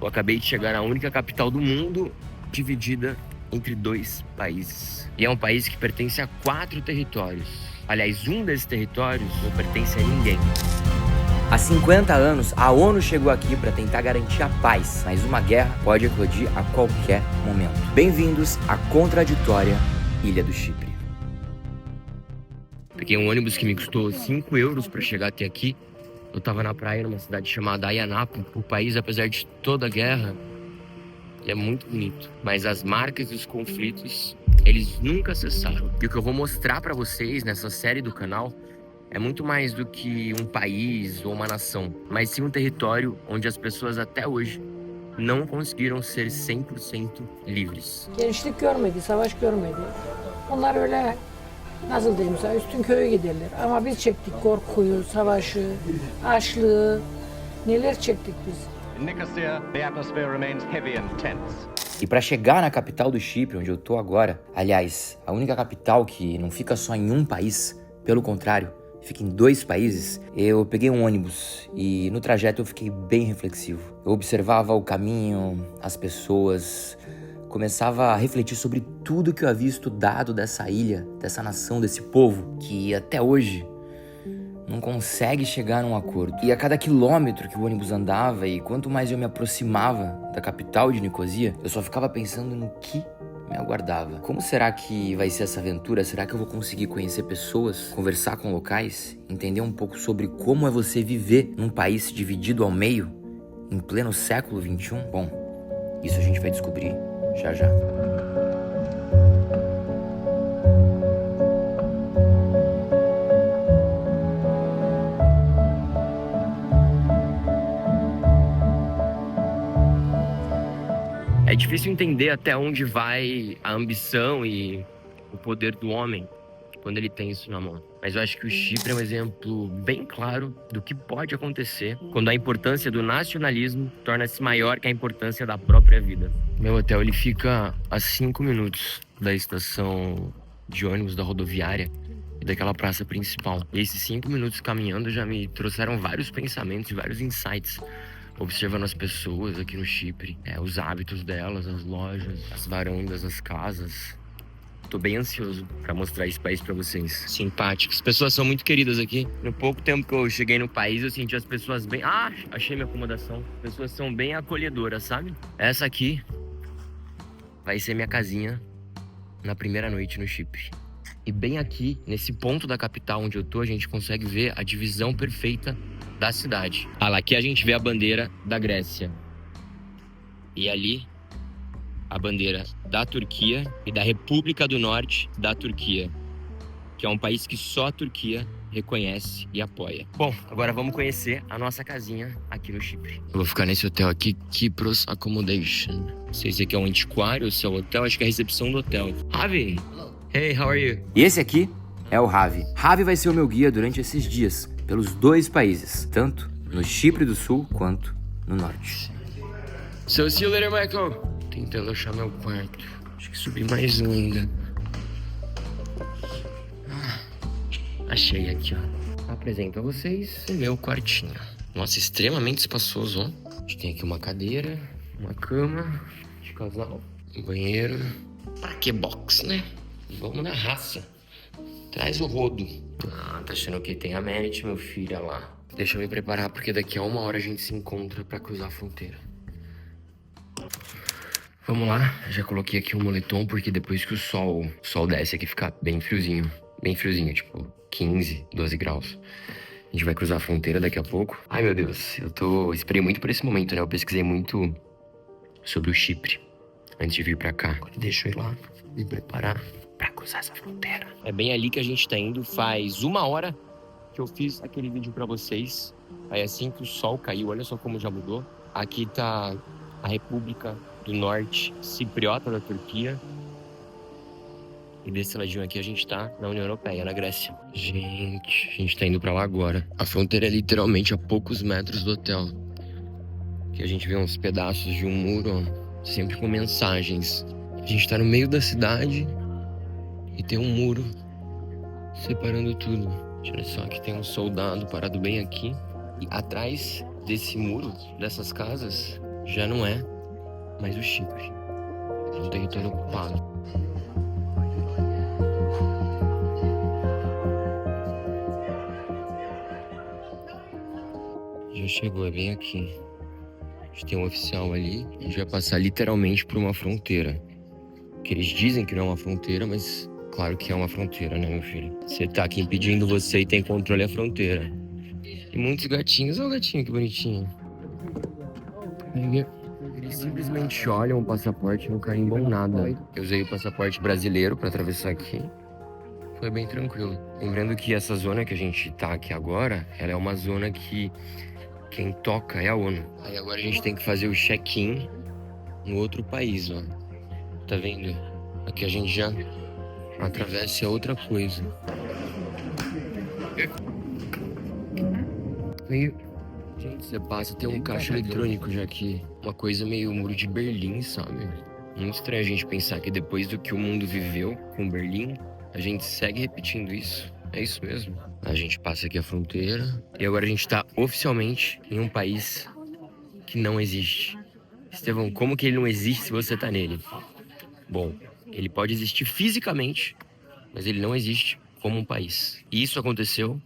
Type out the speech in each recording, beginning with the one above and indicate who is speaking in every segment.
Speaker 1: Eu acabei de chegar na única capital do mundo dividida entre 2 países. E é um país que pertence a 4 territórios. Aliás, um desses territórios não pertence a ninguém.
Speaker 2: Há 50 anos, a ONU chegou aqui para tentar garantir a paz, mas uma guerra pode eclodir a qualquer momento. Bem-vindos à contraditória Ilha do Chipre.
Speaker 1: Peguei um ônibus que me custou 5 euros para chegar até aqui. Eu tava na praia, numa cidade chamada Ayia Napa. O país, apesar de toda a guerra, é muito bonito. Mas as marcas e os conflitos, eles nunca cessaram. E o que eu vou mostrar para vocês nessa série do canal é muito mais do que um país ou uma nação, mas sim um território onde as pessoas até hoje não conseguiram ser 100% livres.
Speaker 3: Gençlik görmedi, savaş görmedi. Onlar öyle nasıl diyeyim sana üstün köye giderler. Ama biz çektik korkuyu, savaşı, açlığı, neler çektik biz.
Speaker 4: In Nicosia, the atmosphere remains heavy and tense.
Speaker 2: E para chegar na capital do Chipre, onde eu tô agora, aliás, a única capital que não fica só em um país, pelo contrário, fica em 2 países, eu peguei um ônibus e no trajeto eu fiquei bem reflexivo. Eu observava o caminho, as pessoas, começava a refletir sobre tudo que eu havia estudado dessa ilha, dessa nação, desse povo, que até hoje não consegue chegar num acordo. E a cada quilômetro que o ônibus andava e quanto mais eu me aproximava da capital de Nicosia, eu só ficava pensando no que me aguardava. Como será que vai ser essa aventura? Será que eu vou conseguir conhecer pessoas, conversar com locais, entender um pouco sobre como é você viver num país dividido ao meio, em pleno século XXI? Bom, isso a gente vai descobrir já já.
Speaker 1: É difícil entender até onde vai a ambição e o poder do homem quando ele tem isso na mão. Mas eu acho que o Chipre é um exemplo bem claro do que pode acontecer quando a importância do nacionalismo torna-se maior que a importância da própria vida. Meu hotel, ele fica a 5 minutos da estação de ônibus da rodoviária e daquela praça principal. E esses 5 minutos caminhando já me trouxeram vários pensamentos e vários insights, observando as pessoas aqui no Chipre, os hábitos delas, as lojas, as varandas, as casas. Tô bem ansioso pra mostrar esse país pra vocês. Simpáticos. As pessoas são muito queridas aqui. No pouco tempo que eu cheguei no país, eu senti as pessoas bem... Ah, achei minha acomodação. As pessoas são bem acolhedoras, sabe? Essa aqui vai ser minha casinha na primeira noite no Chipre. E bem aqui, nesse ponto da capital onde eu tô, a gente consegue ver a divisão perfeita da cidade. Ah, lá aqui a gente vê a bandeira da Grécia. E ali, a bandeira da Turquia e da República do Norte da Turquia, que é um país que só a Turquia reconhece e apoia. Bom, agora vamos conhecer a nossa casinha aqui no Chipre. Eu vou ficar nesse hotel aqui, Kypros Accommodation. Não sei se aqui é um antiquário ou se é um hotel, acho que é a recepção do hotel. Ravi! Hey, how are you?
Speaker 2: E esse aqui é o Ravi. Ravi vai ser o meu guia durante esses dias, pelos 2 países, tanto no Chipre do Sul quanto no Norte.
Speaker 1: So, see you later, Michael. Tentando achar meu quarto. Acho que subi mais um ainda. Achei aqui, ó. Apresento a vocês o meu quartinho. Nossa, extremamente espaçoso, ó. A gente tem aqui uma cadeira, uma cama de casal, um banheiro. Pra que box, né? Vamos na raça. Traz o rodo. Ah, tá achando que tem a Merit, meu filho, olha lá. Deixa eu me preparar, porque daqui a 1 hora a gente se encontra pra cruzar a fronteira. Vamos lá, já coloquei aqui um moletom, porque depois que o sol desce aqui fica bem friozinho. Bem friozinho, tipo 15, 12 graus. A gente vai cruzar a fronteira daqui a pouco. Ai, meu Deus, esperei muito por esse momento, né? Eu pesquisei muito sobre o Chipre antes de vir pra cá. Agora deixa eu ir lá me preparar pra cruzar essa fronteira. É bem ali que a gente tá indo. Faz 1 hora que eu fiz aquele vídeo pra vocês. Aí assim que o sol caiu, olha só como já mudou. Aqui tá a República do Norte Cipriota da Turquia. E desse ladinho aqui a gente tá na União Europeia, na Grécia. Gente, a gente tá indo pra lá agora. A fronteira é literalmente a poucos metros do hotel. Aqui a gente vê uns pedaços de um muro, ó, sempre com mensagens. A gente tá no meio da cidade e tem um muro separando tudo. Olha só, aqui tem um soldado parado bem aqui. E atrás desse muro, dessas casas, já não é mais o Chipre. É um território ocupado. Já chegou, é bem aqui. A gente tem um oficial ali. A gente vai passar literalmente por uma fronteira. Que eles dizem que não é uma fronteira, mas claro que é uma fronteira, né, meu filho? Você tá aqui impedindo você e tem controle da fronteira. E muitos gatinhos. Olha o gatinho, que bonitinho. Eles simplesmente olham o passaporte e não carimbam nada. Eu usei o passaporte brasileiro pra atravessar aqui. Foi bem tranquilo. Lembrando que essa zona que a gente tá aqui agora, ela é uma zona que quem toca é a ONU. Aí agora a gente tem que fazer o check-in no outro país, ó. Tá vendo? Aqui a gente já atravessa outra coisa. Meio... Gente, você passa, tem um caixa eletrônico já aqui. Uma coisa meio muro de Berlim, sabe? Muito estranho a gente pensar que depois do que o mundo viveu com Berlim, a gente segue repetindo isso. É isso mesmo. A gente passa aqui a fronteira e agora a gente tá oficialmente em um país que não existe. Estevão, como que ele não existe se você tá nele? Bom, ele pode existir fisicamente, mas ele não existe como um país. E isso aconteceu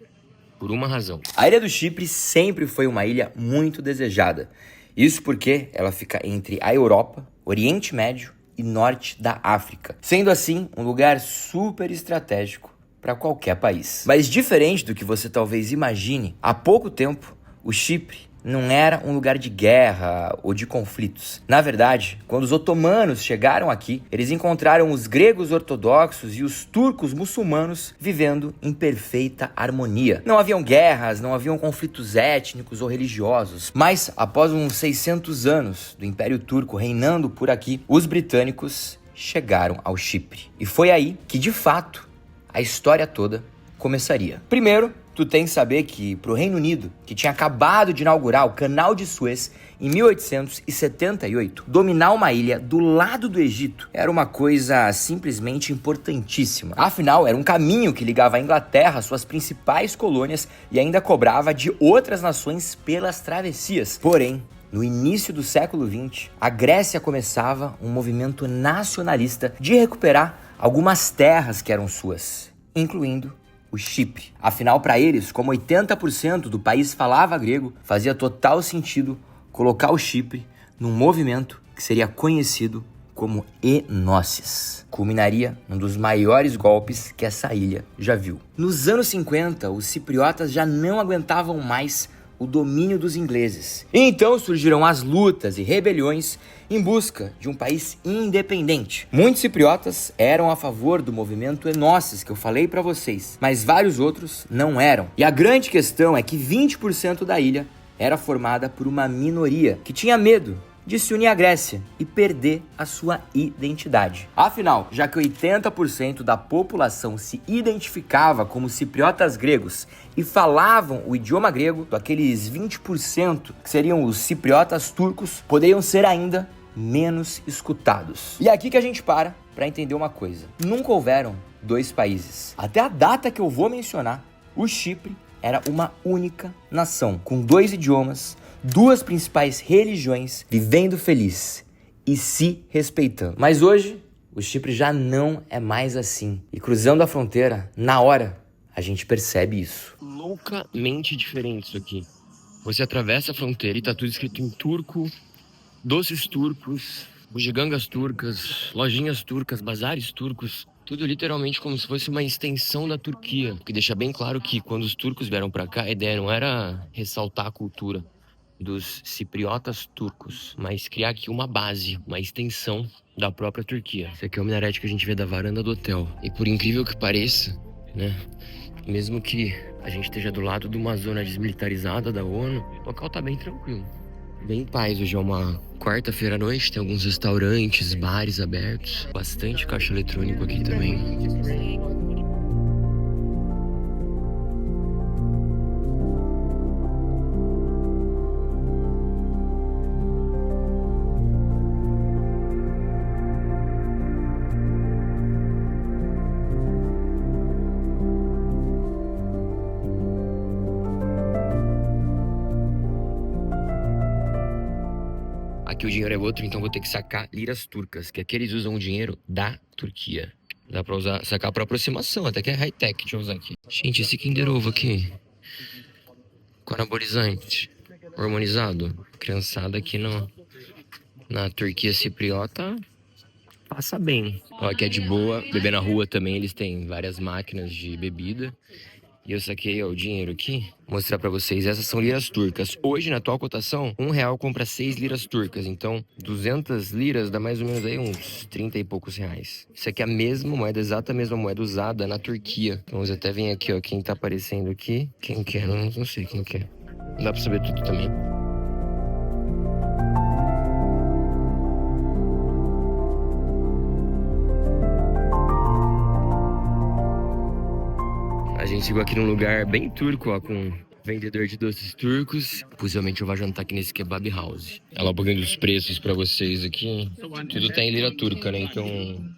Speaker 1: por uma razão.
Speaker 2: A Ilha do Chipre sempre foi uma ilha muito desejada. Isso porque ela fica entre a Europa, Oriente Médio e Norte da África, sendo assim um lugar super estratégico para qualquer país. Mas diferente do que você talvez imagine, há pouco tempo o Chipre não era um lugar de guerra ou de conflitos. Na verdade, quando os otomanos chegaram aqui, eles encontraram os gregos ortodoxos e os turcos muçulmanos vivendo em perfeita harmonia. Não haviam guerras, não haviam conflitos étnicos ou religiosos, mas após uns 600 anos do Império Turco reinando por aqui, os britânicos chegaram ao Chipre. E foi aí que, de fato, a história toda começaria. Primeiro, tu tem que saber que pro Reino Unido, que tinha acabado de inaugurar o Canal de Suez em 1878, dominar uma ilha do lado do Egito era uma coisa simplesmente importantíssima. Afinal, era um caminho que ligava a Inglaterra às suas principais colônias e ainda cobrava de outras nações pelas travessias. Porém, no início do século XX, a Grécia começava um movimento nacionalista de recuperar algumas terras que eram suas, incluindo o Chipre. Afinal, para eles, como 80% do país falava grego, fazia total sentido colocar o Chipre num movimento que seria conhecido como Enosis. Culminaria num dos maiores golpes que essa ilha já viu. Nos anos 50, os cipriotas já não aguentavam mais o domínio dos ingleses. E então surgiram as lutas e rebeliões em busca de um país independente. Muitos cipriotas eram a favor do movimento Enosis, que eu falei para vocês, mas vários outros não eram. E a grande questão é que 20% da ilha era formada por uma minoria que tinha medo de se unir à Grécia e perder a sua identidade. Afinal, já que 80% da população se identificava como cipriotas gregos e falavam o idioma grego, aqueles 20% que seriam os cipriotas turcos poderiam ser ainda menos escutados. E é aqui que a gente para entender uma coisa. Nunca houveram dois países. Até a data que eu vou mencionar, o Chipre era uma única nação, com dois idiomas, duas principais religiões, vivendo feliz e se respeitando. Mas hoje, o Chipre já não é mais assim. E cruzando a fronteira, na hora, a gente percebe isso.
Speaker 1: Loucamente diferente isso aqui. Você atravessa a fronteira e tá tudo escrito em turco, doces turcos, bugigangas turcas, lojinhas turcas, bazares turcos. Tudo literalmente como se fosse uma extensão da Turquia. O que deixa bem claro que quando os turcos vieram pra cá, a ideia não era ressaltar a cultura dos cipriotas turcos, mas criar aqui uma base, uma extensão da própria Turquia. Esse aqui é o minarete que a gente vê da varanda do hotel. E por incrível que pareça, né, mesmo que a gente esteja do lado de uma zona desmilitarizada da ONU, o local tá bem tranquilo, bem em paz. Hoje é uma quarta-feira à noite, tem alguns restaurantes, bares abertos, bastante caixa eletrônico aqui também. aqui o dinheiro é outro, então vou ter que sacar liras turcas, que aqui eles usam o dinheiro da Turquia. Dá pra sacar pra aproximação, até que é high-tech, deixa eu usar aqui. Gente, esse Kinder Ovo aqui, com anabolizante, hormonizado. Criançada aqui na Turquia cipriota passa bem. Ó, aqui é de boa, beber na rua também, eles têm várias máquinas de bebida. E eu saquei, ó, o dinheiro aqui. Vou mostrar pra vocês. Essas são liras turcas. Hoje, na atual cotação, R$1 compra 6 liras turcas. Então, 200 liras dá mais ou menos aí uns 30 e poucos reais. Isso aqui é a mesma moeda, exata mesma moeda usada na Turquia. Então, você até vem aqui, ó, quem tá aparecendo aqui. Quem que é? Não sei quem que é. Não dá pra saber tudo também. A gente chegou aqui num lugar bem turco, ó, com vendedor de doces turcos. Possivelmente eu vou jantar aqui nesse kebab house. Olha lá um pouquinho dos preços pra vocês aqui. Tudo tá em lira turca, né? Então,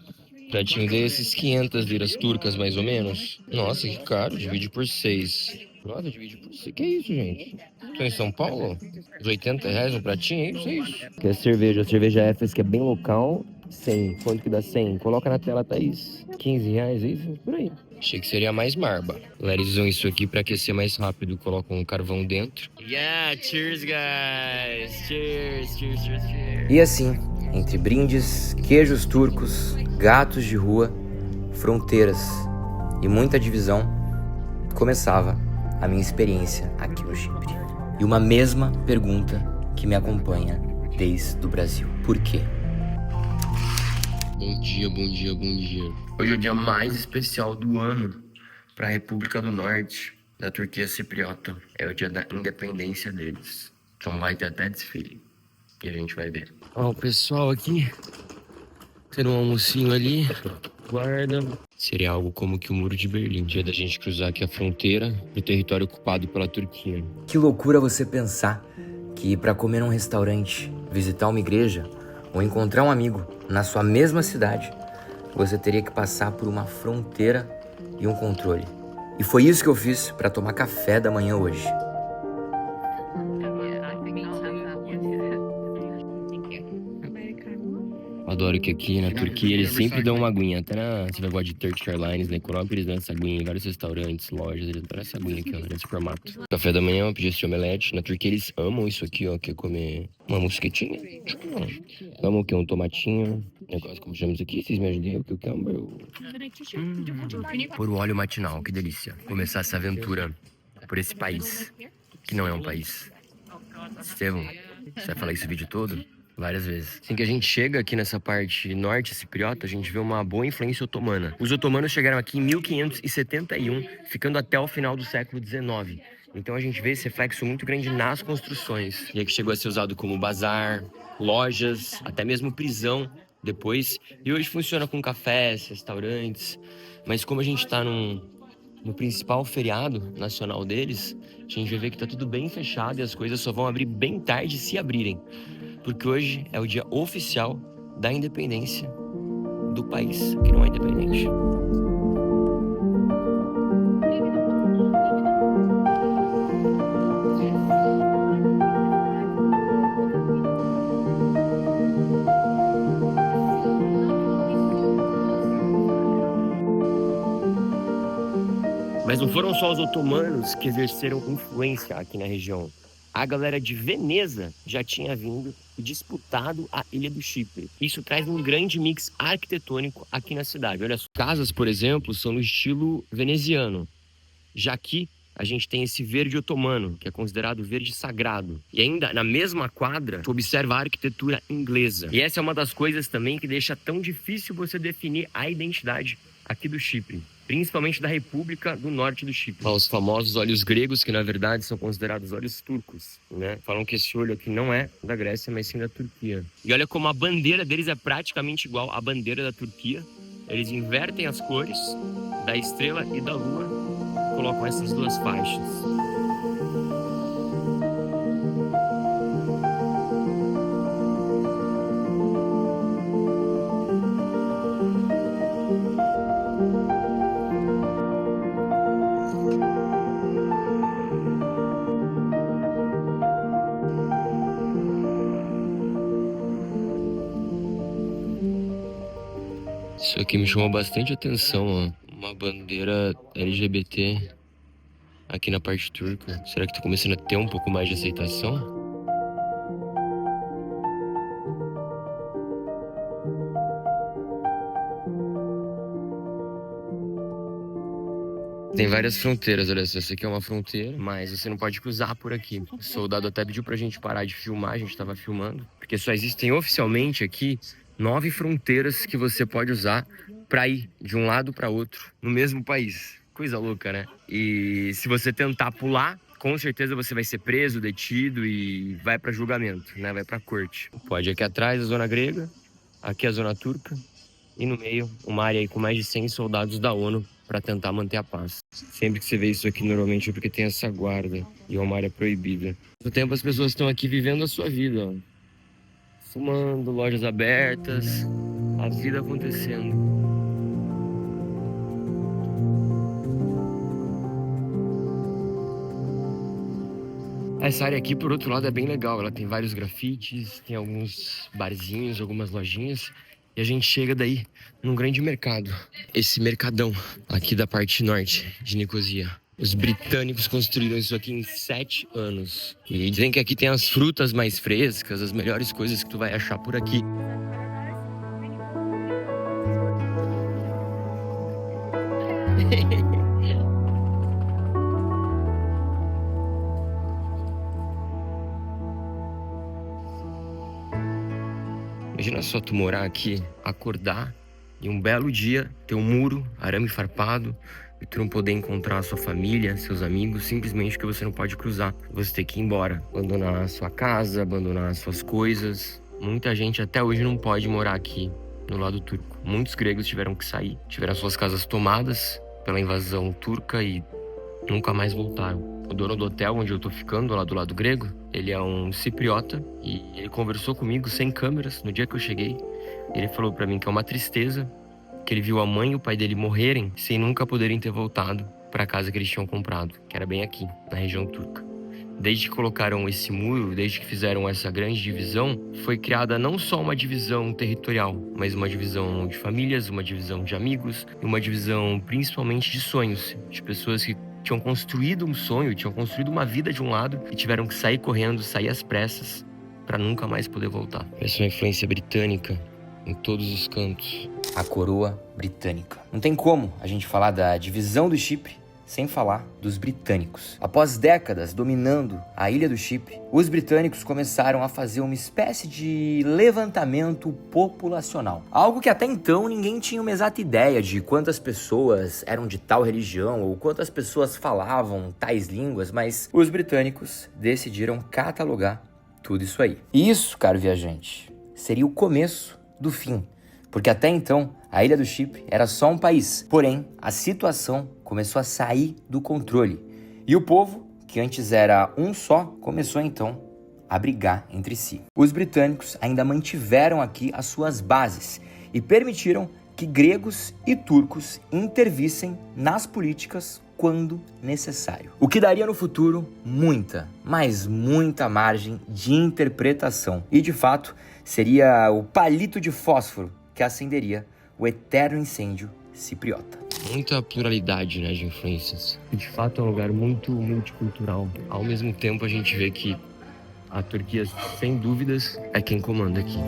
Speaker 1: pratinho desses, 500 liras turcas, mais ou menos. Nossa, que caro. Divide por 6. Nossa, divide por 6. Que isso, gente? Tô em São Paulo? Uns R$80 um pratinho? É isso. Que é cerveja. A cerveja Efes, que é bem local. 100. Quanto que dá 100? Coloca na tela, Thaís. R$15, é isso? Por aí. Achei que seria mais marba. Eles usam isso aqui pra aquecer mais rápido. Colocam um carvão dentro. Yeah, cheers, guys. Cheers, cheers, cheers, cheers.
Speaker 2: E assim, entre brindes, queijos turcos, gatos de rua, fronteiras e muita divisão, começava a minha experiência aqui no Chipre. E uma mesma pergunta que me acompanha desde o Brasil. Por quê?
Speaker 1: Bom dia, bom dia, bom dia. Hoje é o dia mais especial do ano para a República do Norte da Turquia Cipriota. É o dia da independência deles. Então vai ter até desfile. E a gente vai ver. Ó, o pessoal aqui tendo um almocinho ali. Guarda. Seria algo como que o Muro de Berlim. Dia da gente cruzar aqui a fronteira do território ocupado pela Turquia.
Speaker 2: Que loucura você pensar que para comer num restaurante, visitar uma igreja ou encontrar um amigo na sua mesma cidade, você teria que passar por uma fronteira e um controle. E foi isso que eu fiz para tomar café da manhã hoje.
Speaker 1: Adoro que aqui na Turquia eles sempre dão uma aguinha. Até você vai gosta de Turkish Airlines, na Europa eles dão essa aguinha em vários restaurantes, lojas, eles dão essa aguinha aqui, ó, nesse formato. Café da manhã, eu pedi esse omelete. Na Turquia eles amam isso aqui, ó, que é comer uma mosquetinha. Amam o que? Um tomatinho. Negócio como chamamos aqui, vocês me ajudem, o que eu quero? Por o óleo matinal, que delícia. Começar essa aventura por esse país, que não é um país. Estevão, você vai falar isso o vídeo todo? Várias vezes. Assim que a gente chega aqui nessa parte norte cipriota, a gente vê uma boa influência otomana. Os otomanos chegaram aqui em 1571, ficando até o final do século XIX. Então a gente vê esse reflexo muito grande nas construções. E aqui chegou a ser usado como bazar, lojas, até mesmo prisão depois. E hoje funciona com cafés, restaurantes. Mas como a gente tá no principal feriado nacional deles, a gente vai ver que tá tudo bem fechado e as coisas só vão abrir bem tarde se abrirem. Porque hoje é o dia oficial da independência do país, que não é independente. Mas não foram só os otomanos que exerceram influência aqui na região. A galera de Veneza já tinha vindo e disputado a Ilha do Chipre. Isso traz um grande mix arquitetônico aqui na cidade. Olha, as casas, por exemplo, são no estilo veneziano. Já aqui, a gente tem esse verde otomano, que é considerado verde sagrado. E ainda, na mesma quadra, tu observa a arquitetura inglesa. E essa é uma das coisas também que deixa tão difícil você definir a identidade aqui do Chipre. Principalmente da República do Norte do Chipre. Os famosos olhos gregos, que na verdade são considerados olhos turcos, né? Falam que esse olho aqui não é da Grécia, mas sim da Turquia. E olha como a bandeira deles é praticamente igual à bandeira da Turquia. Eles invertem as cores da estrela e da lua, colocam essas duas faixas. Isso aqui me chamou bastante atenção, ó. Uma bandeira LGBT aqui na parte turca. Será que tá começando a ter um pouco mais de aceitação? Tem várias fronteiras, olha só. Essa aqui é uma fronteira, mas você não pode cruzar por aqui. O soldado até pediu pra gente parar de filmar, a gente tava filmando. Porque só existem oficialmente aqui 9 fronteiras que você pode usar pra ir de um lado pra outro no mesmo país. Coisa louca, né? E se você tentar pular, com certeza você vai ser preso, detido e vai pra julgamento, né? Vai pra corte. Pode aqui atrás a zona grega, aqui a zona turca e no meio uma área aí com mais de 100 soldados da ONU para tentar manter a paz. Sempre que você vê isso aqui, normalmente é porque tem essa guarda e é uma área proibida. No tempo, as pessoas estão aqui vivendo a sua vida, ó. Fumando, lojas abertas, a vida acontecendo. Essa área aqui, por outro lado, é bem legal. Ela tem vários grafites, tem alguns barzinhos, algumas lojinhas. E a gente chega daí num grande mercado. Esse mercadão aqui da parte norte de Nicosia. Os britânicos construíram isso aqui em 7 anos. E dizem que aqui tem as frutas mais frescas, as melhores coisas que tu vai achar por aqui. Imagina só tu morar aqui, acordar e um belo dia ter um muro, arame farpado e tu não poder encontrar a sua família, seus amigos, simplesmente porque você não pode cruzar. Você tem que ir embora, abandonar a sua casa, abandonar as suas coisas. Muita gente até hoje não pode morar aqui no lado turco. Muitos gregos tiveram que sair, tiveram suas casas tomadas pela invasão turca e nunca mais voltaram. O dono do hotel onde eu tô ficando, lá do lado grego, ele é um cipriota e ele conversou comigo sem câmeras no dia que eu cheguei. Ele falou pra mim que é uma tristeza, que ele viu a mãe e o pai dele morrerem sem nunca poderem ter voltado pra casa que eles tinham comprado, que era bem aqui, na região turca. Desde que colocaram esse muro, desde que fizeram essa grande divisão, foi criada não só uma divisão territorial, mas uma divisão de famílias, uma divisão de amigos e uma divisão principalmente de sonhos, de pessoas que tinham construído um sonho, tinham construído uma vida de um lado e tiveram que sair correndo, sair às pressas para nunca mais poder voltar. Essa é uma influência britânica em todos os cantos.
Speaker 2: A coroa britânica. Não tem como a gente falar da divisão do Chipre sem falar dos britânicos. Após décadas dominando a ilha do Chipre, os britânicos começaram a fazer uma espécie de levantamento populacional. Algo que até então ninguém tinha uma exata ideia de quantas pessoas eram de tal religião ou quantas pessoas falavam tais línguas, mas os britânicos decidiram catalogar tudo isso aí. E isso, caro viajante, seria o começo do fim. Porque até então, a Ilha do Chipre era só um país. Porém, a situação começou a sair do controle. E o povo, que antes era um só, começou então a brigar entre si. Os britânicos ainda mantiveram aqui as suas bases e permitiram que gregos e turcos intervissem nas políticas quando necessário. O que daria no futuro muita, mas muita margem de interpretação. E de fato, seria o palito de fósforo que acenderia o eterno incêndio cipriota.
Speaker 1: Muita pluralidade, né, de influências. E de fato é um lugar muito multicultural. Ao mesmo tempo a gente vê que a Turquia, sem dúvidas, é quem comanda aqui.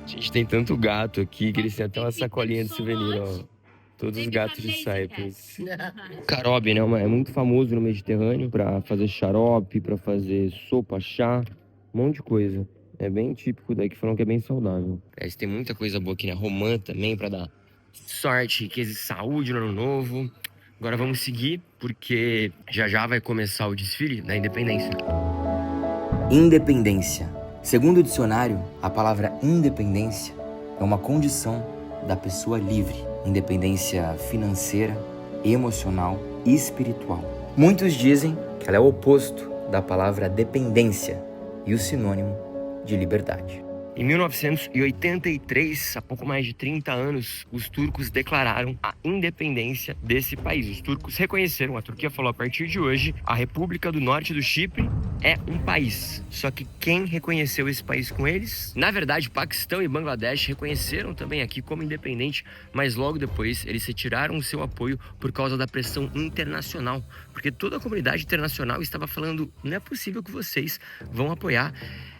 Speaker 1: A gente tem tanto gato aqui que eles têm até uma sacolinha de souvenir, ó. Todos os gatos de Cyprus. Carobe, né? É muito famoso no Mediterrâneo pra fazer xarope, pra fazer sopa, chá, um monte de coisa. É bem típico daqui, falam que é bem saudável. Tem muita coisa boa aqui, né? Romã também, pra dar sorte, riqueza e saúde no ano novo. Agora vamos seguir, porque já vai começar o desfile da independência.
Speaker 2: Independência. Segundo o dicionário, a palavra independência é uma condição da pessoa livre. Independência financeira, emocional e espiritual. Muitos dizem que ela é o oposto da palavra dependência e o sinônimo de liberdade.
Speaker 1: Em 1983, há pouco mais de 30 anos, os turcos declararam a independência desse país. Os turcos reconheceram, a Turquia falou, a partir de hoje, a República do Norte do Chipre é um país. Só que quem reconheceu esse país com eles? Na verdade, Paquistão e Bangladesh reconheceram também aqui como independente, mas logo depois eles retiraram o seu apoio por causa da pressão internacional, porque toda a comunidade internacional estava falando, não é possível que vocês vão apoiar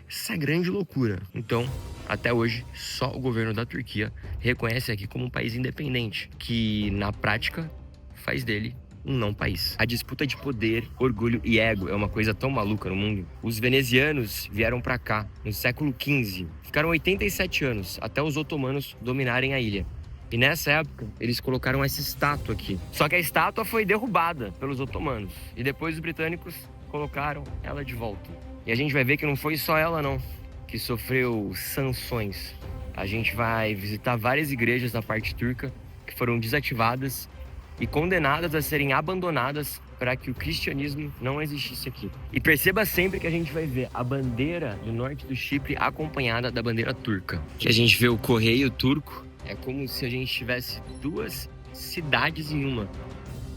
Speaker 1: essa grande loucura. Então, até hoje, só o governo da Turquia reconhece aqui como um país independente, que na prática faz dele um não país. A disputa de poder, orgulho e ego é uma coisa tão maluca no mundo. Os venezianos vieram pra cá no século XV, ficaram 87 anos até os otomanos dominarem a ilha. E nessa época, eles colocaram essa estátua aqui. Só que a estátua foi derrubada pelos otomanos. E depois os britânicos colocaram ela de volta. E a gente vai ver que não foi só ela, não, que sofreu sanções. A gente vai visitar várias igrejas da parte turca que foram desativadas e condenadas a serem abandonadas para que o cristianismo não existisse aqui. E perceba sempre que a gente vai ver a bandeira do norte do Chipre acompanhada da bandeira turca. Que a gente vê o correio turco, é como se a gente tivesse duas cidades em uma.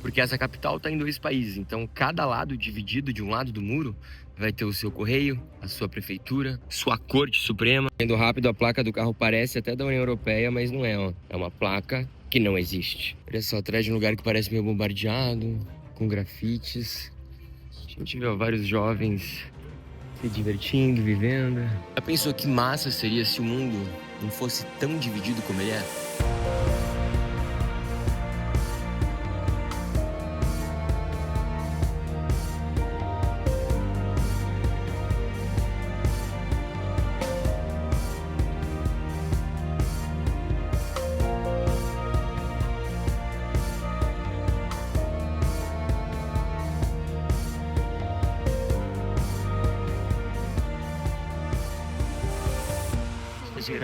Speaker 1: Porque essa capital está em dois países, então cada lado dividido de um lado do muro vai ter o seu correio, a sua prefeitura, sua corte suprema. Sendo rápido, a placa do carro parece até da União Europeia, mas não é, ó. É uma placa que não existe. Olha só, atrás de um lugar que parece meio bombardeado, com grafites. A gente vê, ó, vários jovens se divertindo, vivendo. Já pensou que massa seria se o mundo não fosse tão dividido como ele é?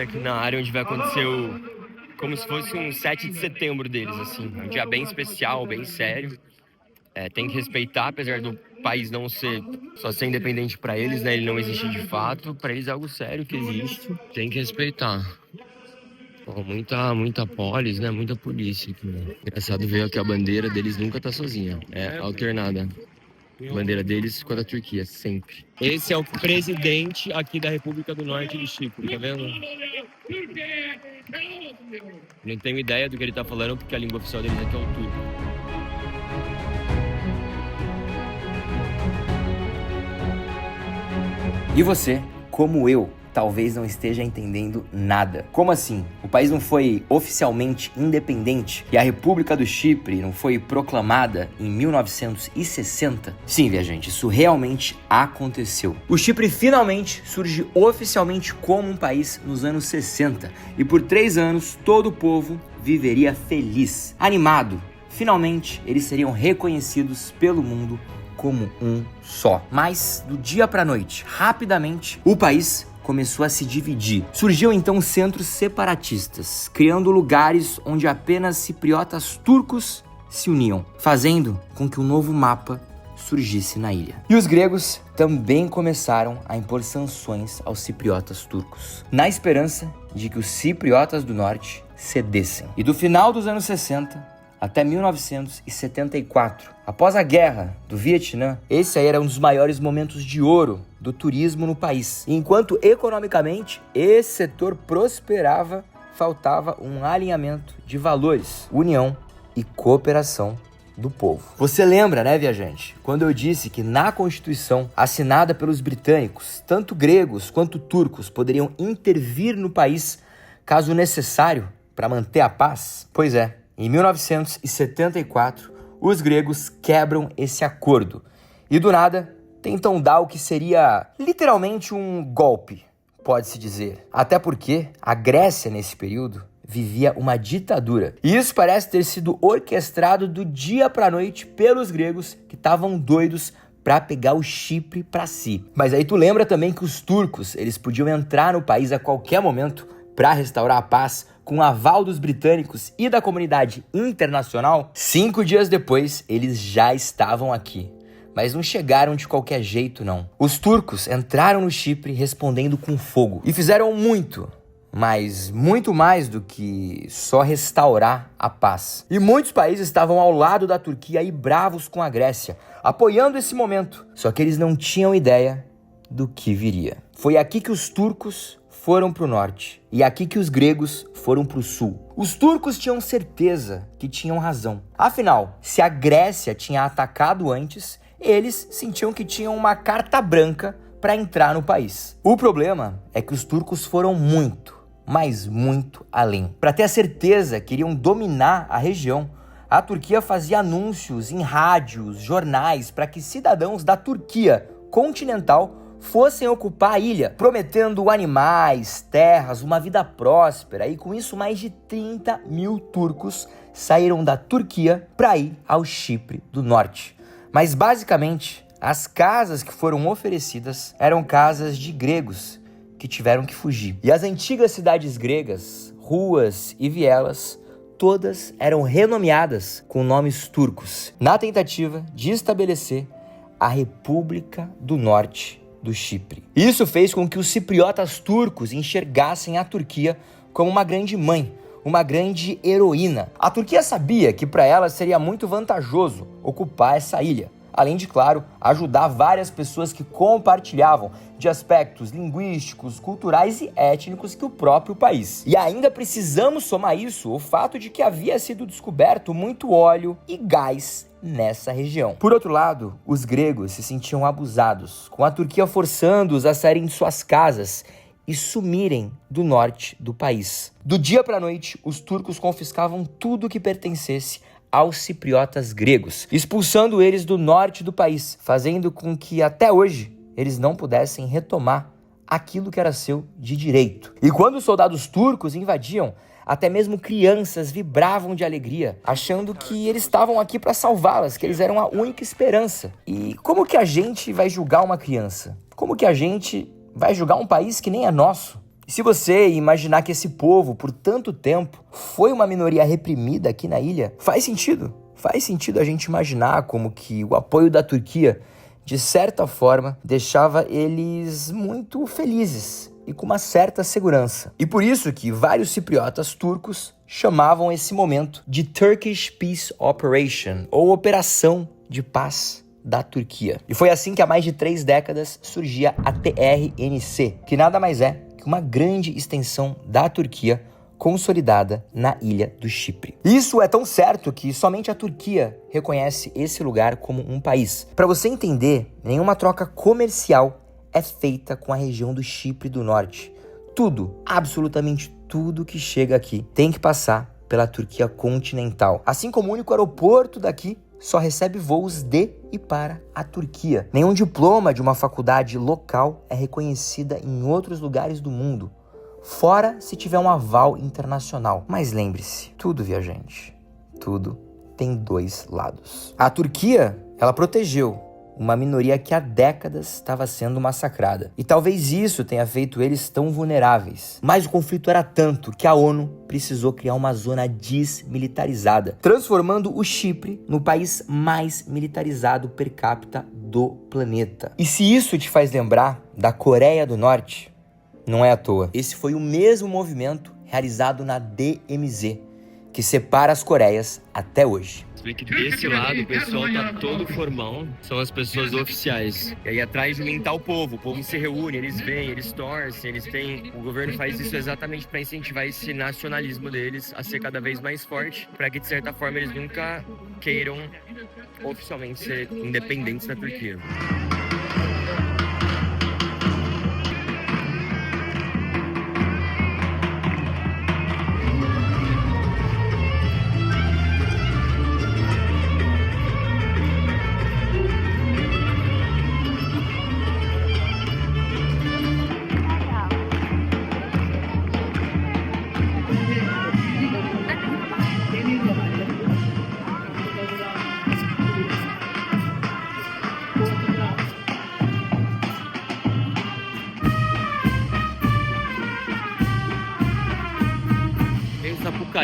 Speaker 1: Aqui na área onde vai acontecer como se fosse um 7 de setembro deles, assim. Um dia bem especial, bem sério. Tem que respeitar, apesar do país não ser só ser independente para eles, né? Ele não existe de fato. Para eles é algo sério que existe. Tem que respeitar. Muita polis, né? Muita polícia aqui, né? Engraçado ver que a bandeira deles nunca tá sozinha. É alternada. A bandeira deles com a da Turquia, sempre. Esse é o presidente aqui da República do Norte de Chipre, tá vendo? Não tenho ideia do que ele tá falando, porque a língua oficial deles aqui é o turco.
Speaker 2: E você, como eu, talvez não esteja entendendo nada. Como assim? O país não foi oficialmente independente e a República do Chipre não foi proclamada em 1960? Sim, viajante, isso realmente aconteceu. O Chipre finalmente surge oficialmente como um país nos anos 60 e por 3 anos todo o povo viveria feliz, animado. Finalmente, eles seriam reconhecidos pelo mundo como um só. Mas, do dia para a noite, rapidamente, o país começou a se dividir. Surgiam então centros separatistas, criando lugares onde apenas cipriotas turcos se uniam, fazendo com que um novo mapa surgisse na ilha. E os gregos também começaram a impor sanções aos cipriotas turcos, na esperança de que os cipriotas do norte cedessem. E do final dos anos 60 até 1974, após a guerra do Vietnã, esse aí era um dos maiores momentos de ouro do turismo no país. E enquanto economicamente esse setor prosperava, faltava um alinhamento de valores, união e cooperação do povo. Você lembra, né, viajante, quando eu disse que na Constituição assinada pelos britânicos, tanto gregos quanto turcos poderiam intervir no país caso necessário para manter a paz? Pois é. Em 1974, os gregos quebram esse acordo e do nada tentam dar o que seria literalmente um golpe, pode-se dizer. Até porque a Grécia, nesse período, vivia uma ditadura. E isso parece ter sido orquestrado do dia para a noite pelos gregos que estavam doidos para pegar o Chipre para si. Mas aí tu lembra também que os turcos, eles podiam entrar no país a qualquer momento para restaurar a paz, com o aval dos britânicos e da comunidade internacional? 5 dias depois, eles já estavam aqui. Mas não chegaram de qualquer jeito, não. Os turcos entraram no Chipre respondendo com fogo. E fizeram muito, mas muito mais do que só restaurar a paz. E muitos países estavam ao lado da Turquia e bravos com a Grécia, apoiando esse momento. Só que eles não tinham ideia do que viria. Foi aqui que os turcos foram para o norte e aqui que os gregos foram para o sul. Os turcos tinham certeza que tinham razão. Afinal, se a Grécia tinha atacado antes, eles sentiam que tinham uma carta branca para entrar no país. O problema é que os turcos foram muito, mas muito além. Para ter a certeza que iriam dominar a região, a Turquia fazia anúncios em rádios, jornais, para que cidadãos da Turquia continental fossem ocupar a ilha, prometendo animais, terras, uma vida próspera. E com isso, mais de 30 mil turcos saíram da Turquia para ir ao Chipre do Norte. Mas basicamente, as casas que foram oferecidas eram casas de gregos que tiveram que fugir. E as antigas cidades gregas, ruas e vielas, todas eram renomeadas com nomes turcos, na tentativa de estabelecer a República do Norte do Chipre. Isso fez com que os cipriotas turcos enxergassem a Turquia como uma grande mãe, uma grande heroína. A Turquia sabia que para ela seria muito vantajoso ocupar essa ilha, além de, claro, ajudar várias pessoas que compartilhavam de aspectos linguísticos, culturais e étnicos que o próprio país. E ainda precisamos somar isso o fato de que havia sido descoberto muito óleo e gás nessa região. Por outro lado, os gregos se sentiam abusados, com a Turquia forçando-os a saírem de suas casas e sumirem do norte do país. Do dia para a noite, os turcos confiscavam tudo que pertencesse aos cipriotas gregos, expulsando eles do norte do país, fazendo com que até hoje eles não pudessem retomar aquilo que era seu de direito. E quando os soldados turcos invadiam, até mesmo crianças vibravam de alegria, achando que eles estavam aqui para salvá-las, que eles eram a única esperança. E como que a gente vai julgar uma criança? Como que a gente vai julgar um país que nem é nosso? E se você imaginar que esse povo, por tanto tempo, foi uma minoria reprimida aqui na ilha, faz sentido. Faz sentido a gente imaginar como que o apoio da Turquia, de certa forma, deixava eles muito felizes e com uma certa segurança. E por isso que vários cipriotas turcos chamavam esse momento de Turkish Peace Operation, ou Operação de Paz da Turquia. E foi assim que há mais de 3 décadas surgia a TRNC, que nada mais é que uma grande extensão da Turquia consolidada na ilha do Chipre. Isso é tão certo que somente a Turquia reconhece esse lugar como um país. Para você entender, nenhuma troca comercial é feita com a região do Chipre do Norte. Tudo, absolutamente tudo que chega aqui tem que passar pela Turquia continental. Assim como o único aeroporto daqui só recebe voos de e para a Turquia. Nenhum diploma de uma faculdade local é reconhecida em outros lugares do mundo, fora se tiver um aval internacional. Mas lembre-se, tudo, viajante, tudo tem 2 lados. A Turquia, ela protegeu uma minoria que há décadas estava sendo massacrada. E talvez isso tenha feito eles tão vulneráveis. Mas o conflito era tanto que a ONU precisou criar uma zona desmilitarizada, transformando o Chipre no país mais militarizado per capita do planeta. E se isso te faz lembrar da Coreia do Norte, não é à toa. Esse foi o mesmo movimento realizado na DMZ, que separa as Coreias até hoje.
Speaker 1: Você vê que desse lado o pessoal tá todo formal, são as pessoas oficiais. E aí atrás de tá o povo se reúne, eles vêm, eles torcem, eles têm... O governo faz isso exatamente para incentivar esse nacionalismo deles a ser cada vez mais forte, para que de certa forma eles nunca queiram oficialmente ser independentes da Turquia.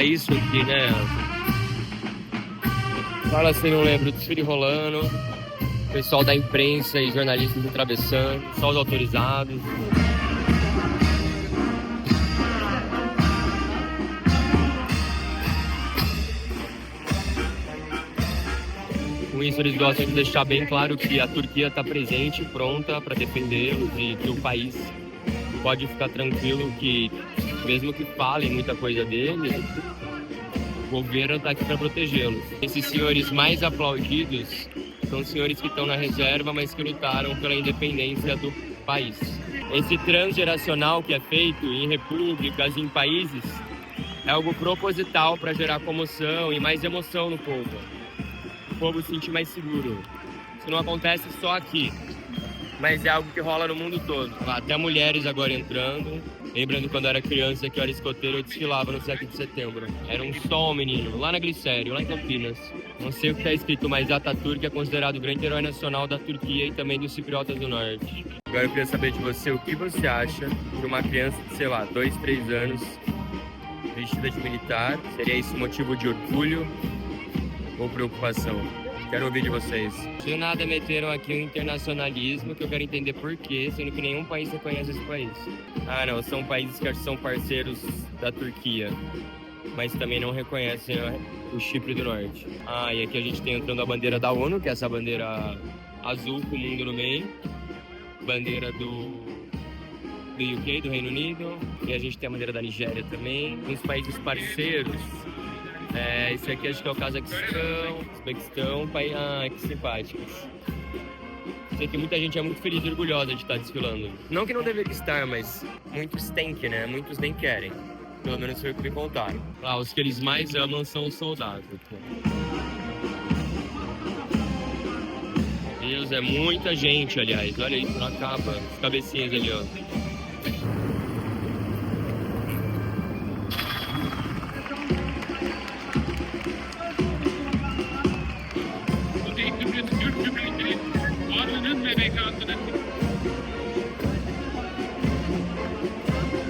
Speaker 1: Isso aqui, né? Fala se não lembra do desfile rolando. pessoal da imprensa e jornalistas atravessando, só os autorizados. Com isso, eles gostam de deixar bem claro que a Turquia está presente, pronta para defendê-los e que o país pode ficar tranquilo que, mesmo que falem muita coisa deles, o governo está aqui para protegê-los. Esses senhores mais aplaudidos são senhores que estão na reserva, mas que lutaram pela independência do país. Esse transgeracional que é feito em repúblicas, em países, é algo proposital para gerar comoção e mais emoção no povo. O povo se sentir mais seguro. Isso não acontece só aqui, mas é algo que rola no mundo todo. Até mulheres agora entrando. Lembrando quando eu era criança que eu era escoteiro, eu desfilava no 7 de setembro. Era um sol, menino, lá na Glicério, lá em Campinas. Não sei o que está escrito, mas Atatürk é considerado o grande herói nacional da Turquia e também dos cipriotas do norte. Agora eu queria saber de você, o que você acha de uma criança de, sei lá, 2, 3 anos, vestida de militar? Seria isso motivo de orgulho ou preocupação? Quero ouvir de vocês. Do nada meteram aqui o internacionalismo, que eu quero entender por quê, sendo que nenhum país reconhece esse país. Ah, não, são países que são parceiros da Turquia, mas também não reconhecem o Chipre do Norte. Ah, e aqui a gente tem entrando a bandeira da ONU, que é essa bandeira azul com o mundo no meio. Bandeira do UK, do Reino Unido. E a gente tem a bandeira da Nigéria também. Uns países parceiros. Esse aqui acho que é o Cazaquistão, Uzbequistão, que simpáticos. Sei que muita gente é muito feliz e orgulhosa de estar desfilando. Não que não deveria estar, mas muitos têm que, né? Muitos nem querem. Pelo menos foi o que me contaram. Os que eles mais amam são os soldados. Deus, é muita gente, aliás. Olha isso, não acaba. As cabecinhas ali, ó.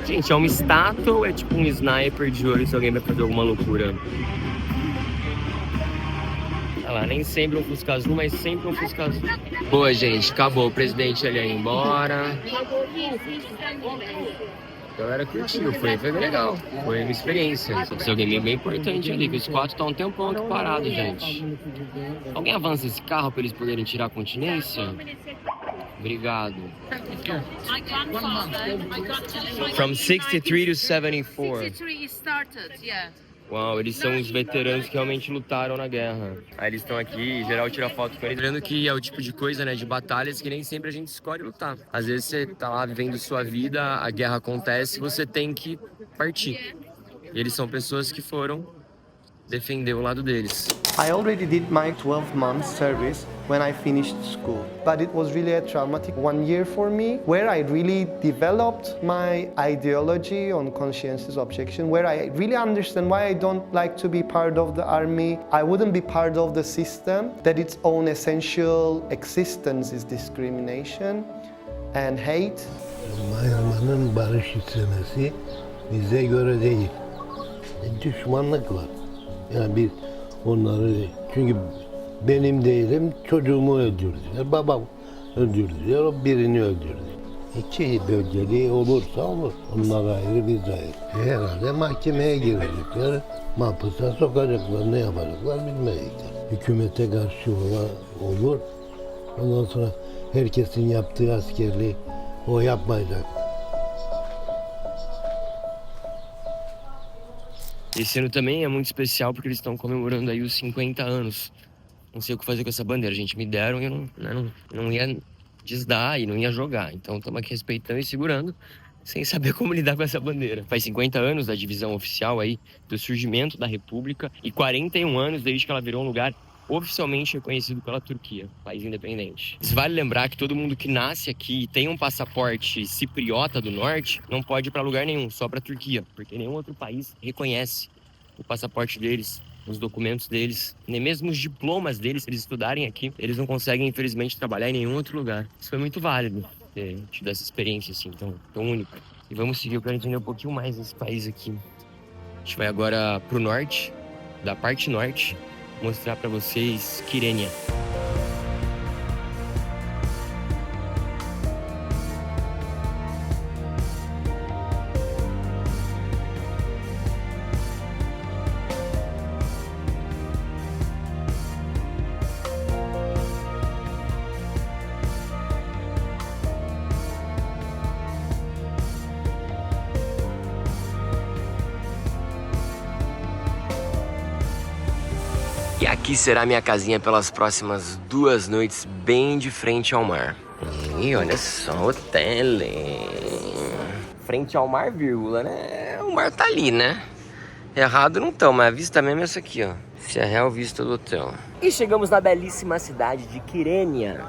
Speaker 1: Gente, é uma estátua ou é tipo um sniper de olho se alguém vai fazer alguma loucura? Olha lá, nem sempre um Fusca azul, mas sempre um Fusca azul. Boa, gente, acabou. O presidente ali ia embora. A galera curtiu, foi bem legal. Foi uma experiência. Esse alguém bem importante ali, que os quatro estão um tempão aqui parados, gente. Alguém avança esse carro para eles poderem tirar a continência? Obrigado. From 63 to 74.
Speaker 5: 63 started, yeah.
Speaker 1: Uau, eles são os veteranos que realmente lutaram na guerra. Aí eles estão aqui, em geral tira foto com eles. Lembrando que é o tipo de coisa, né, de batalhas que nem sempre a gente escolhe lutar. Às vezes você tá lá vivendo sua vida, a guerra acontece e você tem que partir. E eles são pessoas que foram defender o lado deles.
Speaker 6: I already did my 12 months service when I finished school, but it was really a traumatic 1 year for me, where I really developed my ideology on conscientious objection, where I really understand why I don't like to be part of the army. I wouldn't be part of the system, that its own essential existence is discrimination and hate.
Speaker 7: Mayırmanın barış istemesi bize göre değil. Düşmanlık var. Yani biz onları, çünkü benim değilim, çocuğumu öldürdüler, babam öldürdüler, o birini öldürdü. İki bölgeli olursa olur, onlar ayrı biz ayrı. Herhalde mahkemeye girecekler, mahpusa sokacaklar, ne yapacaklar bilmeyecekler. Hükümete karşı olur, ondan sonra herkesin yaptığı askerliği o yapmayacak.
Speaker 1: Esse ano também é muito especial porque eles estão comemorando aí os 50 anos. Não sei o que fazer com essa bandeira, gente. Me deram e eu não ia desdar e não ia jogar. Então estamos aqui respeitando e segurando, sem saber como lidar com essa bandeira. Faz 50 anos da divisão oficial aí, do surgimento da República, e 41 anos desde que ela virou um lugar oficialmente reconhecido pela Turquia, país independente. Vale lembrar que todo mundo que nasce aqui e tem um passaporte cipriota do norte não pode ir para lugar nenhum, só para a Turquia, porque nenhum outro país reconhece o passaporte deles, os documentos deles, nem mesmo os diplomas deles, se eles estudarem aqui, eles não conseguem, infelizmente, trabalhar em nenhum outro lugar. Isso foi muito válido, ter tido essa experiência assim, tão única. E vamos seguir, eu quero entender um pouquinho mais desse país aqui. A gente vai agora pro norte, da parte norte, mostrar para vocês Quirênia.
Speaker 2: aqui será minha casinha pelas próximas 2 noites, bem de frente ao mar. E olha só o hotel. Frente ao mar, vírgula, né? O mar tá ali, né? Errado não tão, mas a vista mesmo é essa aqui, ó. Essa é a real vista do hotel. E chegamos na belíssima cidade de Kyrenia.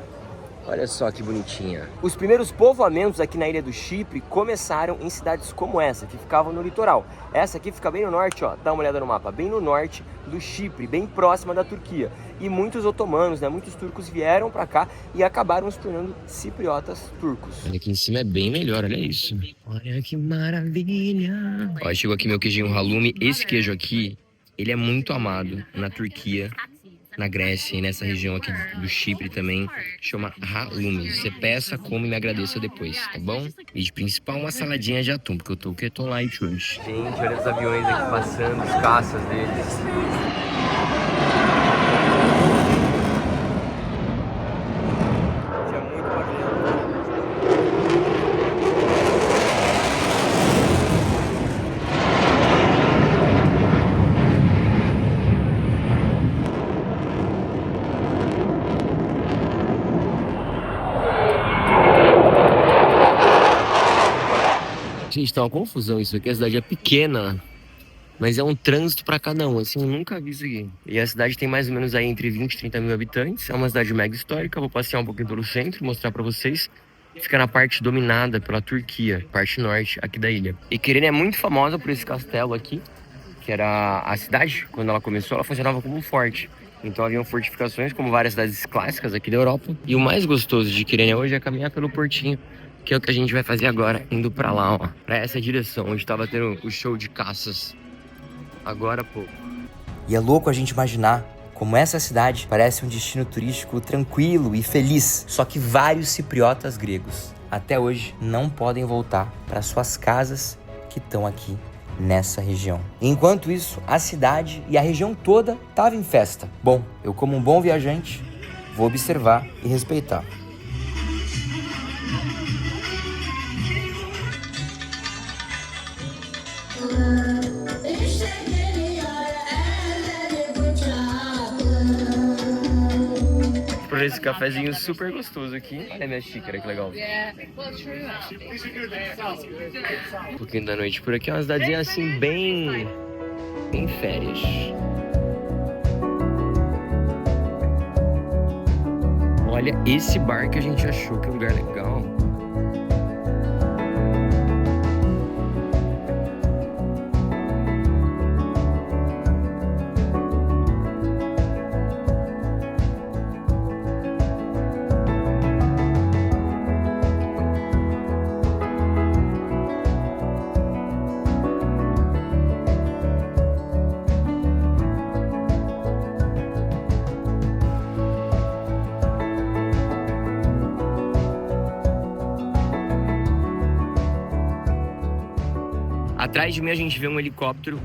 Speaker 2: Olha só que bonitinha. Os primeiros povoamentos aqui na ilha do Chipre começaram em cidades como essa, que ficavam no litoral. Essa aqui fica bem no norte, ó. Dá uma olhada no mapa. Bem no norte do Chipre, bem próxima da Turquia. E muitos otomanos, né? Muitos turcos vieram pra cá e acabaram se tornando cipriotas turcos.
Speaker 1: Olha, aqui em cima é bem melhor, olha isso. Olha que maravilha. Ó, chegou aqui meu queijinho halloumi. Esse queijo aqui, ele é muito amado na Turquia, na Grécia e nessa região aqui do Chipre também. Chama halloumi. Você peça, come e me agradeça depois, tá bom? E de principal uma saladinha de atum, porque eu tô keto light hoje.
Speaker 2: Gente, olha os aviões aqui passando, os caças deles.
Speaker 1: Gente, tá uma confusão isso aqui. A cidade é pequena, mas é um trânsito pra cada um. Assim, eu nunca vi isso aqui. E a cidade tem mais ou menos aí entre 20 e 30 mil habitantes. É uma cidade mega histórica. Vou passear um pouquinho pelo centro, mostrar pra vocês. Fica na parte dominada pela Turquia, parte norte aqui da ilha. E Kyrenia é muito famosa por esse castelo aqui, que era a cidade. Quando ela começou, ela funcionava como um forte. Então haviam fortificações, como várias cidades clássicas aqui da Europa. E o mais gostoso de Kyrenia hoje é caminhar pelo portinho, que é o que a gente vai fazer agora, indo pra lá, ó. Pra essa direção, onde tava tendo o show de caças agora há pouco.
Speaker 2: E é louco a gente imaginar como essa cidade parece um destino turístico tranquilo e feliz. Só que vários cipriotas gregos até hoje não podem voltar para suas casas que estão aqui nessa região. Enquanto isso, a cidade e a região toda estavam em festa. Bom, eu como um bom viajante, vou observar e respeitar.
Speaker 1: Por esse cafezinho super gostoso aqui. Olha a minha xícara, que legal. Um pouquinho da noite por aqui, é uma cidadezinha assim bem férias. Olha esse bar que a gente achou, que é um lugar legal. Atrás de mim a gente vê um helicóptero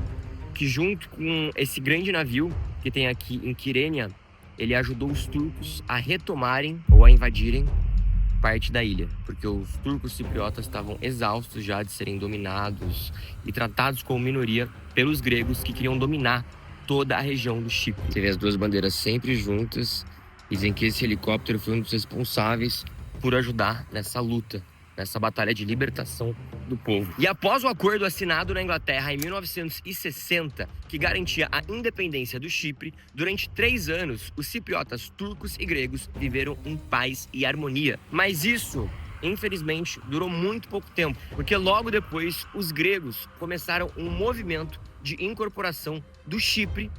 Speaker 1: que, junto com esse grande navio que tem aqui em Kyrenia, ele ajudou os turcos a retomarem ou a invadirem parte da ilha, porque os turcos cipriotas estavam exaustos já de serem dominados e tratados como minoria pelos gregos, que queriam dominar toda a região do Chipre. Você vê as duas bandeiras sempre juntas e dizem que esse helicóptero foi um dos responsáveis por ajudar nessa luta, nessa batalha de libertação do povo. E após o acordo assinado na Inglaterra em 1960, que garantia a independência do Chipre, durante 3 anos, os cipriotas turcos e gregos viveram em paz e harmonia. Mas isso, infelizmente, durou muito pouco tempo, porque logo depois, os gregos começaram um movimento de incorporação do Chipre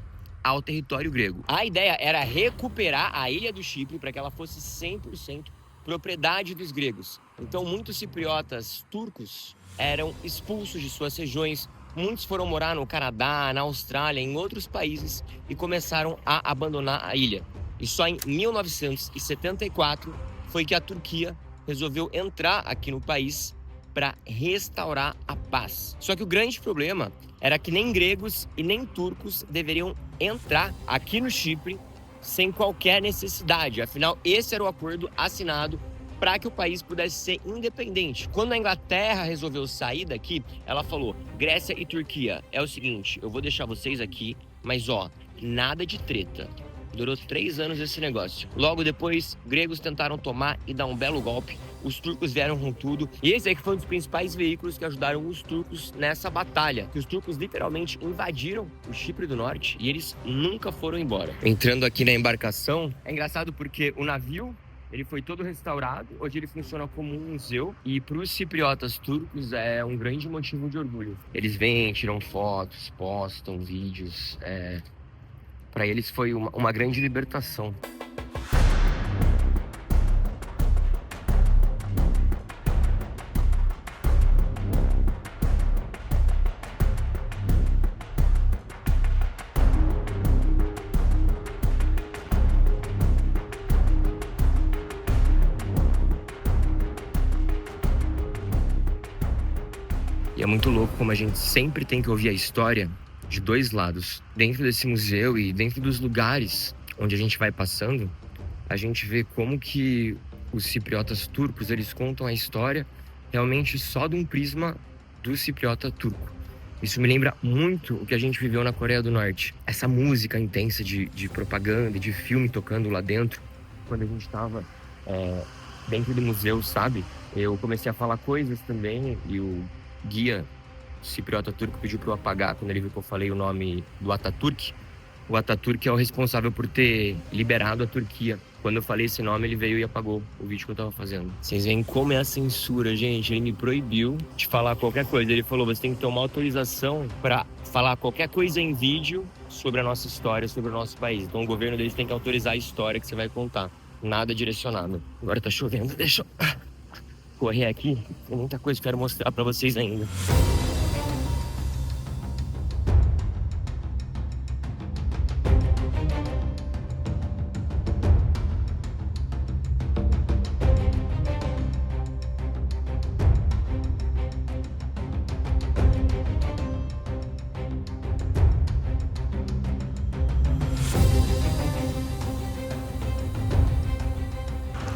Speaker 1: ao território grego. A ideia era recuperar a ilha do Chipre para que ela fosse 100% propriedade dos gregos. Então, muitos cipriotas turcos eram expulsos de suas regiões, muitos foram morar no Canadá, na Austrália, em outros países e começaram a abandonar a ilha. E só em 1974 foi que a Turquia resolveu entrar aqui no país para restaurar a paz. Só que o grande problema era que nem gregos e nem turcos deveriam entrar aqui no Chipre sem qualquer necessidade. Afinal, esse era o acordo assinado para que o país pudesse ser independente. Quando a Inglaterra resolveu sair daqui, ela falou: Grécia e Turquia, é o seguinte, eu vou deixar vocês aqui, mas ó, nada de treta. Durou 3 anos esse negócio. Logo depois, gregos tentaram tomar e dar um belo golpe. Os turcos vieram com tudo. E esse aqui foi um dos principais veículos que ajudaram os turcos nessa batalha. Que os turcos literalmente invadiram o Chipre do Norte e eles nunca foram embora. Entrando aqui na embarcação, é engraçado porque o navio, ele foi todo restaurado. Hoje ele funciona como um museu. E para os cipriotas turcos é um grande motivo de orgulho. Eles vêm, tiram fotos, postam vídeos. Para eles foi uma grande libertação. E é muito louco como a gente sempre tem que ouvir a história de dois lados. Dentro desse museu e dentro dos lugares onde a gente vai passando, a gente vê como que os cipriotas turcos, eles contam a história realmente só de um prisma do cipriota turco. Isso me lembra muito o que a gente viveu na Coreia do Norte. Essa música intensa de propaganda, de filme tocando lá dentro, quando a gente estava dentro do museu, sabe? Eu comecei a falar coisas também e o guia cipriota turco pediu para eu apagar quando ele viu que eu falei o nome do Atatürk. O Atatürk é o responsável por ter liberado a Turquia. Quando eu falei esse nome, ele veio e apagou o vídeo que eu tava fazendo. Vocês veem como é a censura, gente. Ele me proibiu de falar qualquer coisa. Ele falou, você tem que tomar autorização para falar qualquer coisa em vídeo sobre a nossa história, sobre o nosso país. Então o governo deles tem que autorizar a história que você vai contar. Nada direcionado. Agora tá chovendo, deixa eu correr aqui. Tem muita coisa que eu quero mostrar para vocês ainda.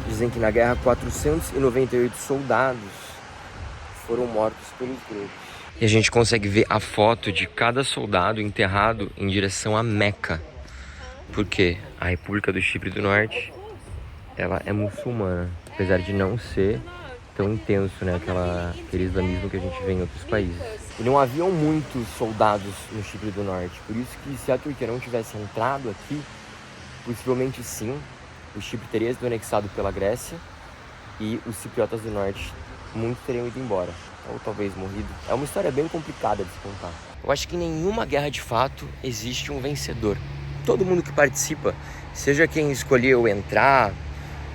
Speaker 1: Dizem que na guerra 498 soldados foram mortos pelos gregos. E a gente consegue ver a foto de cada soldado enterrado em direção a Meca. Porque a República do Chipre do Norte, ela é muçulmana. Apesar de não ser tão intenso, né? Aquele islamismo que a gente vê em outros países. E não haviam muitos soldados no Chipre do Norte. Por isso que se a Turquia não tivesse entrado aqui, possivelmente sim, o Chipre teria sido anexado pela Grécia e os cipriotas do norte, muitos teriam ido embora, ou talvez morrido. É uma história bem complicada de se contar. Eu acho que em nenhuma guerra de fato existe um vencedor. Todo mundo que participa, seja quem escolheu entrar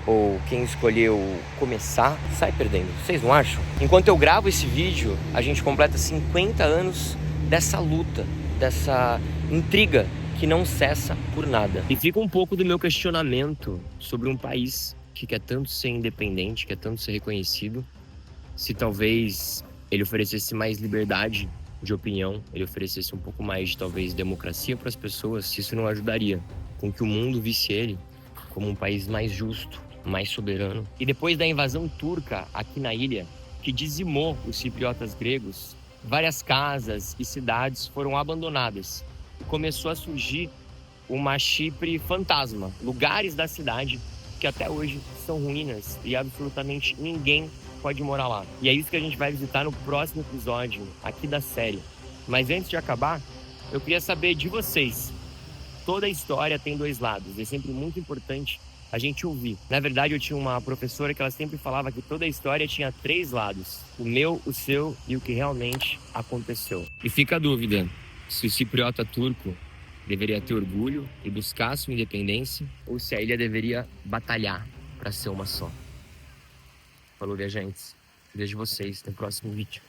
Speaker 1: ou quem escolheu começar, sai perdendo. Vocês não acham? Enquanto eu gravo esse vídeo, a gente completa 50 anos dessa luta, dessa intriga que não cessa por nada. E fica um pouco do meu questionamento sobre um país que quer tanto ser independente, quer tanto ser reconhecido, se talvez ele oferecesse mais liberdade de opinião, ele oferecesse um pouco mais de talvez democracia para as pessoas, se isso não ajudaria com que o mundo visse ele como um país mais justo, mais soberano. E depois da invasão turca aqui na ilha, que dizimou os cipriotas gregos, várias casas e cidades foram abandonadas. Começou a surgir uma Chipre fantasma, lugares da cidade que até hoje são ruínas e absolutamente ninguém pode morar lá. E é isso que a gente vai visitar no próximo episódio aqui da série. Mas antes de acabar, eu queria saber de vocês. Toda história tem dois lados, é sempre muito importante a gente ouvir. Na verdade, eu tinha uma professora que ela sempre falava que toda história tinha 3 lados: o meu, o seu e o que realmente aconteceu. E fica a dúvida, se o cipriota turco deveria ter orgulho e buscar sua independência, ou se a ilha deveria batalhar para ser uma só. Falou, viajantes. Vejo vocês no próximo vídeo.